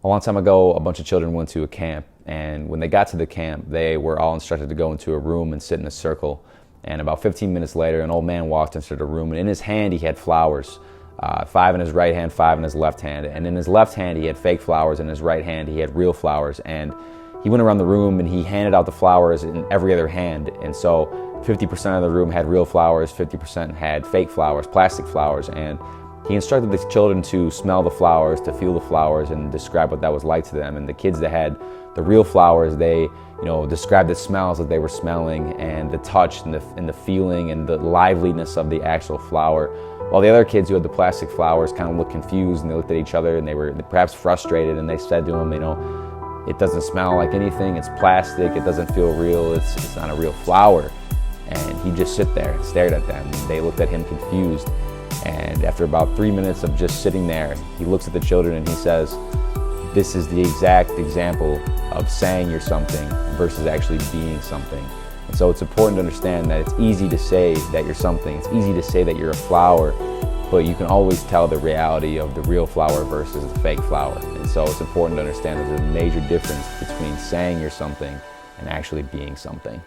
A long time ago, a bunch of children went to a camp, and when they got to the camp, they were all instructed to go into a room and sit in a circle. And about 15 minutes later, an old man walked into the room, and in his hand he had flowers, 5 in his right hand, 5 in his left hand. And in his left hand he had fake flowers, in his right hand he had real flowers. And he went around the room and he handed out the flowers in every other hand. And so 50% of the room had real flowers, 50% had fake flowers, plastic flowers. And he instructed the children to smell the flowers, to feel the flowers, and describe what that was like to them. And the kids that had the real flowers, they described the smells that they were smelling, and the touch, and the feeling, and the liveliness of the actual flower. While the other kids who had the plastic flowers kind of looked confused, and they looked at each other, and they were perhaps frustrated, and they said to him, it doesn't smell like anything, it's plastic, it doesn't feel real, it's not a real flower. And he'd just sit there and stared at them, and they looked at him confused. And after about 3 minutes of just sitting there, he looks at the children and he says, "This is the exact example of saying you're something versus actually being something." And so it's important to understand that it's easy to say that you're something. It's easy to say that you're a flower, but you can always tell the reality of the real flower versus the fake flower. And so it's important to understand that there's a major difference between saying you're something and actually being something.